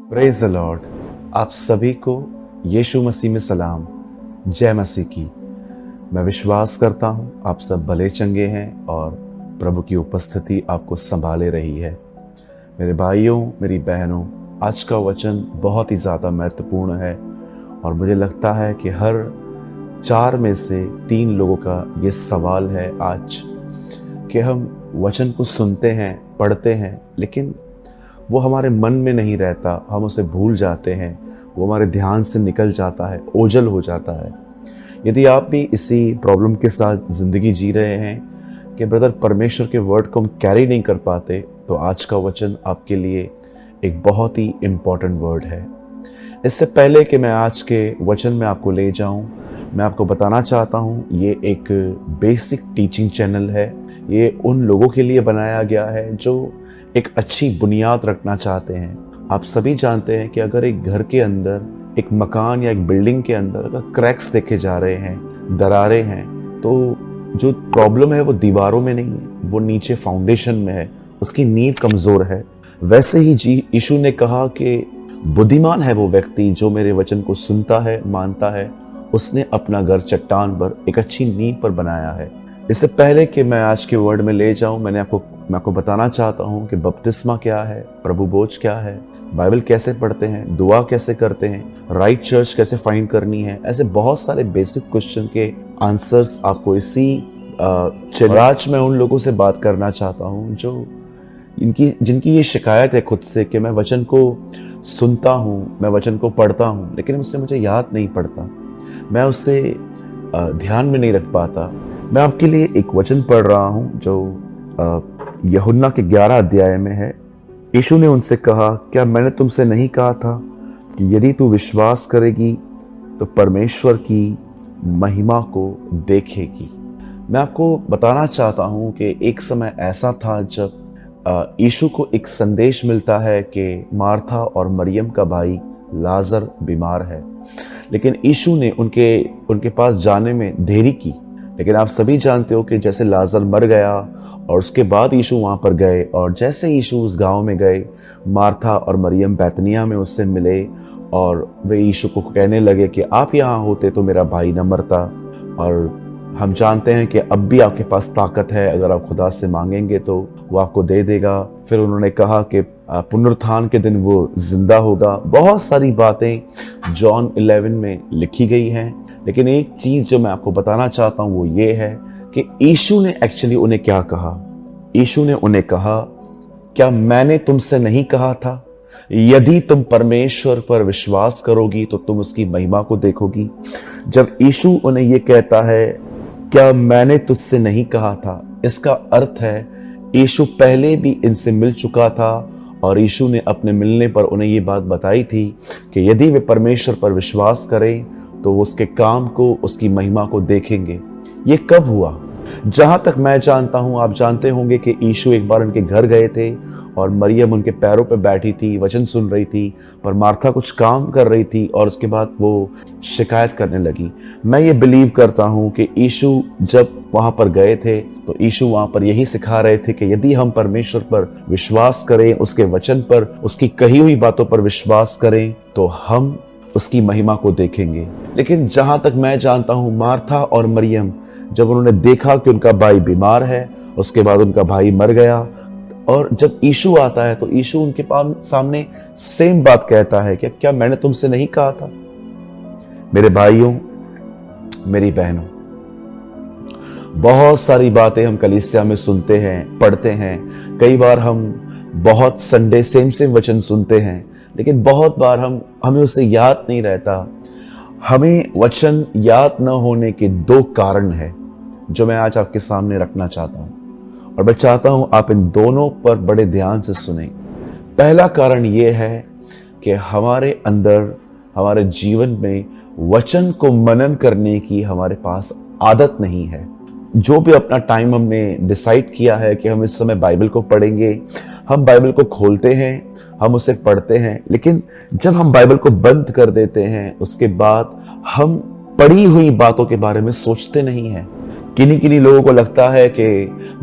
Praise the Lord. आप सभी को यीशु मसीह में सलाम, जय मसीह की। मैं विश्वास करता हूँ आप सब भले चंगे हैं और प्रभु की उपस्थिति आपको संभाले रही है। मेरे भाइयों, मेरी बहनों, आज का वचन बहुत ही ज़्यादा महत्वपूर्ण है और मुझे लगता है कि हर 4 में से 3 लोगों का ये सवाल है आज कि हम वचन को सुनते हैं, पढ़ते हैं, लेकिन वो हमारे मन में नहीं रहता, हम उसे भूल जाते हैं, वो हमारे ध्यान से निकल जाता है, ओझल हो जाता है। यदि आप भी इसी प्रॉब्लम के साथ ज़िंदगी जी रहे हैं कि ब्रदर परमेश्वर के वर्ड को हम कैरी नहीं कर पाते, तो आज का वचन आपके लिए एक बहुत ही इम्पॉर्टेंट वर्ड है। इससे पहले कि मैं आज के वचन में आपको ले जाऊं, मैं आपको बताना चाहता हूं ये एक बेसिक टीचिंग चैनल है। ये उन लोगों के लिए बनाया गया है जो एक अच्छी बुनियाद रखना चाहते हैं। आप सभी जानते हैं कि अगर एक घर के अंदर, एक मकान या एक बिल्डिंग के अंदर अगर क्रैक्स देखे जा रहे हैं, दरारें हैं, तो जो प्रॉब्लम है वो दीवारों में नहीं है, वो नीचे फाउंडेशन में है, उसकी नींव कमज़ोर है। वैसे ही यीशु ने कहा कि बुद्धिमान है वो व्यक्ति जो मेरे वचन को सुनता है, मानता है, उसने अपना घर चट्टान पर एक अच्छी नींव पर बनाया है। इससे पहले कि मैं आज के वर्ड में ले जाऊं, मैं आपको बताना चाहता हूं कि बपतिस्मा क्या है, प्रभु भोज क्या है, बाइबल कैसे पढ़ते हैं, दुआ कैसे करते हैं, राइट चर्च कैसे फाइंड करनी है। ऐसे बहुत सारे बेसिक क्वेश्चन के आंसर्स आपको इसी आज मैं उन लोगों से बात करना चाहता हूं जो जिनकी ये शिकायत है खुद से कि मैं वचन को सुनता हूं, मैं वचन को पढ़ता हूं, लेकिन उससे मुझे याद नहीं पड़ता, मैं उससे ध्यान में नहीं रख पाता। मैं आपके लिए एक वचन पढ़ रहा हूं जो यूहन्ना के 11 अध्याय में है। यीशु ने उनसे कहा, क्या मैंने तुमसे नहीं कहा था कि यदि तू विश्वास करेगी तो परमेश्वर की महिमा को देखेगी। मैं आपको बताना चाहता हूं कि एक समय ऐसा था जब यीशु को एक संदेश मिलता है कि मार्था और मरियम का भाई लाजर बीमार है, लेकिन यीशु ने उनके पास जाने में देरी की। लेकिन आप सभी जानते हो कि जैसे लाजर मर गया और उसके बाद यीशु वहाँ पर गए, और जैसे यीशु उस गांव में गए, मार्था और मरियम बैतनिया में उससे मिले और वे यीशु को कहने लगे कि आप यहाँ होते तो मेरा भाई न मरता। और हम जानते हैं कि अब भी आपके पास ताकत है, अगर आप खुदा से मांगेंगे तो वो आपको दे देगा। फिर उन्होंने कहा कि पुनरुत्थान के दिन वो जिंदा होगा। बहुत सारी बातें जॉन 11 में लिखी गई हैं, लेकिन एक चीज जो मैं आपको बताना चाहता हूं वो ये है कि यीशु ने एक्चुअली उन्हें क्या कहा। यीशु ने उन्हें कहा, क्या मैंने तुमसे नहीं कहा था यदि तुम परमेश्वर पर विश्वास करोगी तो तुम उसकी महिमा को देखोगी। जब यीशु उन्हें ये कहता है, क्या मैंने तुझसे नहीं कहा था, इसका अर्थ है यीशु पहले भी इनसे मिल चुका था और यीशु ने अपने मिलने पर उन्हें ये बात बताई थी कि यदि वे परमेश्वर पर विश्वास करें तो वो उसके काम को, उसकी महिमा को देखेंगे। ये कब हुआ? जहां तक मैं जानता हूं, आप जानते होंगे कि यीशु एक बार उनके घर गए थे और मरियम उनके पैरों पर बैठी थी, वचन सुन रही थी, पर मार्था कुछ काम कर रही थी और उसके बाद वो शिकायत करने लगी। मैं ये बिलीव करता हूं कि यीशु जब वहां पर गए थे तो यीशु वहां पर यही सिखा रहे थे कि यदि हम परमेश्वर पर विश्वास करें, उसके वचन पर, उसकी कही हुई बातों पर विश्वास करें, तो हम उसकी महिमा को देखेंगे। लेकिन जहां तक मैं जानता हूं, मार्था और मरियम जब उन्होंने देखा कि उनका भाई बीमार है, उसके बाद उनका भाई मर गया, और जब यीशु आता है तो यीशु उनके सामने सेम बात कहता है कि क्या मैंने तुमसे नहीं कहा था। मेरे भाइयों, मेरी बहनों, बहुत सारी बातें हम कलीसिया में सुनते हैं, पढ़ते हैं। कई बार हम बहुत संडे सेम वचन सुनते हैं, लेकिन बहुत बार हमें उससे याद नहीं रहता। हमें वचन याद न होने के 2 कारण हैं जो मैं आज आपके सामने रखना चाहता हूं, और मैं चाहता हूं आप इन दोनों पर बड़े ध्यान से सुनें। पहला कारण यह है कि हमारे अंदर, हमारे जीवन में वचन को मनन करने की हमारे पास आदत नहीं है। जो भी अपना टाइम हमने डिसाइड किया है कि हम इस समय बाइबल को पढ़ेंगे, हम बाइबल को खोलते हैं, हम उसे पढ़ते हैं, लेकिन जब हम बाइबल को बंद कर देते हैं उसके बाद हम पढ़ी हुई बातों के बारे में सोचते नहीं हैं। किन्हीं लोगों को लगता है कि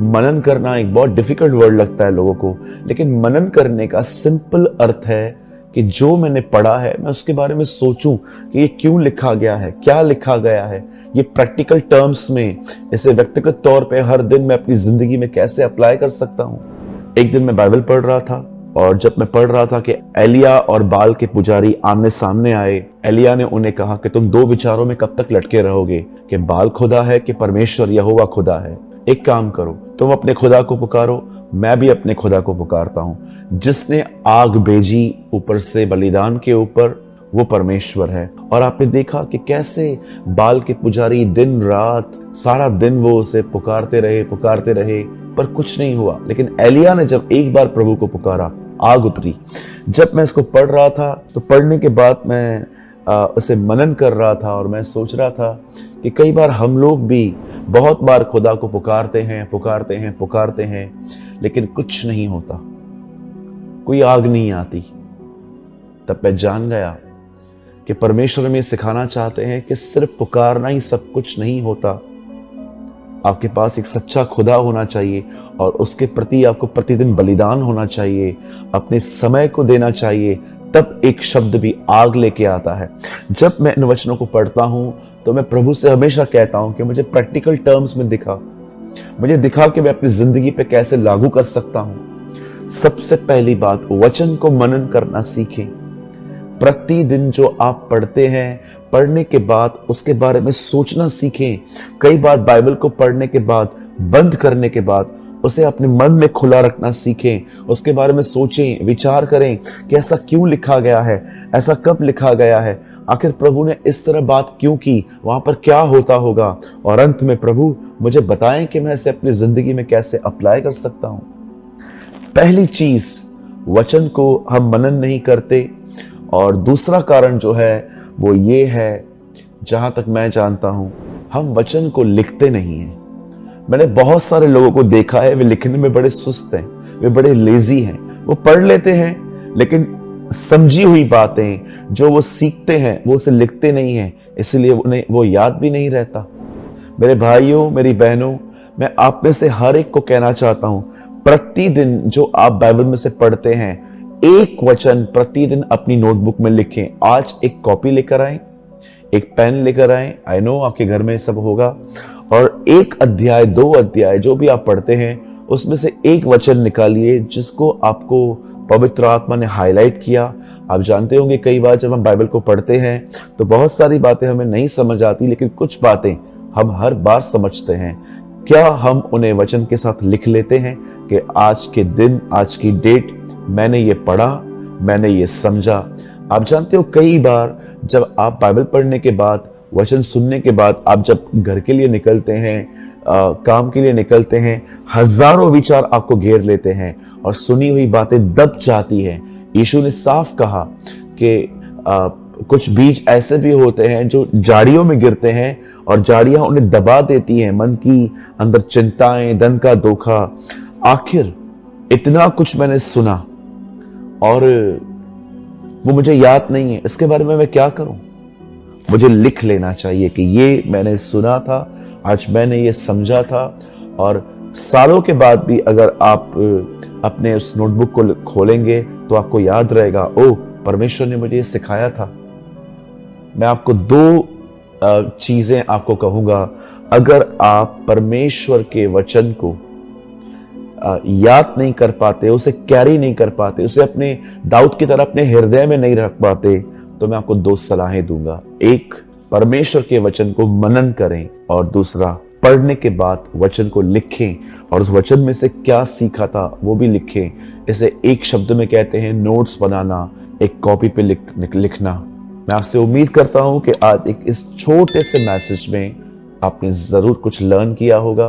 मनन करना एक बहुत डिफिकल्ट वर्ड लगता है लोगों को, लेकिन मनन करने का सिंपल अर्थ है कि जो मैंने पढ़ा है मैं उसके बारे में सोचूं कि ये क्यों लिखा गया है, क्या लिखा गया है, ये प्रैक्टिकल टर्म्स में इसे व्यक्तिगत तौर पे हर दिन मैं अपनी जिंदगी में कैसे अप्लाई कर सकता हूँ। एक दिन मैं बाइबल पढ़ रहा था और जब मैं पढ़ रहा था कि एलिया और बाल के पुजारी आमने सामने आए, एलिया ने उन्हें कहा कि तुम दो विचारों में कब तक लटके रहोगे कि बाल खुदा है कि परमेश्वर यहोवा खुदा है। एक काम करो, तुम अपने खुदा को पुकारो, मैं भी अपने खुदा को पुकारता हूं। जिसने आग भेजी ऊपर से बलिदान के ऊपर, वो परमेश्वर है। और आपने देखा कि कैसे बाल के पुजारी दिन रात सारा दिन वो उसे पुकारते रहे पर कुछ नहीं हुआ। लेकिन एलिया ने जब एक बार प्रभु को पुकारा, आग उतरी। जब मैं इसको पढ़ रहा था तो पढ़ने के बाद मैं उसे मनन कर रहा था और मैं सोच रहा था कि कई बार हम लोग भी बहुत बार खुदा को पुकारते हैं लेकिन कुछ नहीं होता, कोई आग नहीं आती। तब मैं जान गया कि परमेश्वर में सिखाना चाहते हैं कि सिर्फ पुकारना ही सब कुछ नहीं होता। आपके पास एक सच्चा खुदा होना चाहिए और उसके प्रति आपको प्रतिदिन बलिदान होना चाहिए, अपने समय को देना चाहिए, तब एक शब्द भी आग लेके आता है। जब मैं इन वचनों को पढ़ता हूं तो मैं प्रभु से हमेशा कहता हूं कि मुझे प्रैक्टिकल टर्म्स में मुझे दिखा कि मैं अपनी जिंदगी पे कैसे लागू कर सकता हूं। सबसे पहली बात, वचन को मनन करना सीखें। प्रतिदिन जो आप पढ़ते हैं, पढ़ने के बाद उसके बारे में सोचना सीखें। कई बार बाइबल को पढ़ने के बाद, बंद करने के बाद उसे अपने मन में खुला रखना सीखें। उसके बारे में सोचें, विचार करें कि ऐसा क्यों लिखा गया है, ऐसा कब लिखा गया है, आखिर प्रभु ने इस तरह बात क्यों की, वहां पर क्या होता होगा। और अंत में प्रभु मुझे बताएं कि मैं इसे अपनी जिंदगी में कैसे अप्लाई कर सकता हूं। पहली चीज, वचन को हम मनन नहीं करते। और दूसरा कारण जो है वो ये है, जहां तक मैं जानता हूं, हम वचन को लिखते नहीं हैं। मैंने बहुत सारे लोगों को देखा है, वे लिखने में बड़े सुस्त हैं, वे बड़े लेजी हैं। वो पढ़ लेते हैं लेकिन समझी हुई बातें जो वो सीखते हैं वो उसे लिखते नहीं हैं, इसलिए उन्हें वो याद भी नहीं रहता। मेरे भाइयों, मेरी बहनों, मैं आप में से हर एक को कहना चाहता हूं, प्रतिदिन जो आप बाइबल में से पढ़ते हैं, एक वचन प्रतिदिन अपनी नोटबुक में लिखें। आज एक कॉपी लेकर आएं, एक पेन लेकर आएं, आई नो आपके घर में सब होगा, और एक अध्याय, 2 अध्याय जो भी आप पढ़ते हैं उसमें से एक वचन निकालिए जिसको आपको पवित्र आत्मा ने हाईलाइट किया। आप जानते होंगे कई बार जब हम बाइबल को पढ़ते हैं तो बहुत सारी बातें हमें नहीं समझ आती, लेकिन कुछ बातें हम हर बार समझते हैं। क्या हम उन्हें वचन के साथ लिख लेते हैं कि आज के दिन, आज की डेट मैंने ये पढ़ा, मैंने ये समझा। आप जानते हो कई बार जब आप बाइबल पढ़ने के बाद, वचन सुनने के बाद आप जब घर के लिए निकलते हैं, काम के लिए निकलते हैं, हजारों विचार आपको घेर लेते हैं और सुनी हुई बातें दब जाती हैं। यीशु ने साफ कहा कि कुछ बीज ऐसे भी होते हैं जो झाड़ियों में गिरते हैं और झाड़ियां उन्हें दबा देती हैं, मन की अंदर चिंताएं, धन का धोखा। आखिर इतना कुछ मैंने सुना और वो मुझे याद नहीं है, इसके बारे में मैं क्या करूं? मुझे लिख लेना चाहिए कि ये मैंने सुना था, आज मैंने ये समझा था। और सालों के बाद भी अगर आप अपने उस नोटबुक को खोलेंगे तो आपको याद रहेगा, ओह परमेश्वर ने मुझे ये सिखाया था। मैं आपको 2 चीजें आपको कहूंगा। अगर आप परमेश्वर के वचन को याद नहीं कर पाते, उसे कैरी नहीं कर पाते, उसे अपने दाऊद की तरह अपने हृदय में नहीं रख पाते, तो मैं आपको 2 सलाहें दूंगा। एक, परमेश्वर के वचन को मनन करें, और दूसरा, पढ़ने के बाद वचन को लिखें और उस वचन में से क्या सीखा था वो भी लिखें। इसे एक शब्द में कहते हैं नोट्स बनाना, एक कॉपी पे लिखना। मैं आपसे उम्मीद करता हूं कि आज इस छोटे से मैसेज में आपने जरूर कुछ लर्न किया होगा।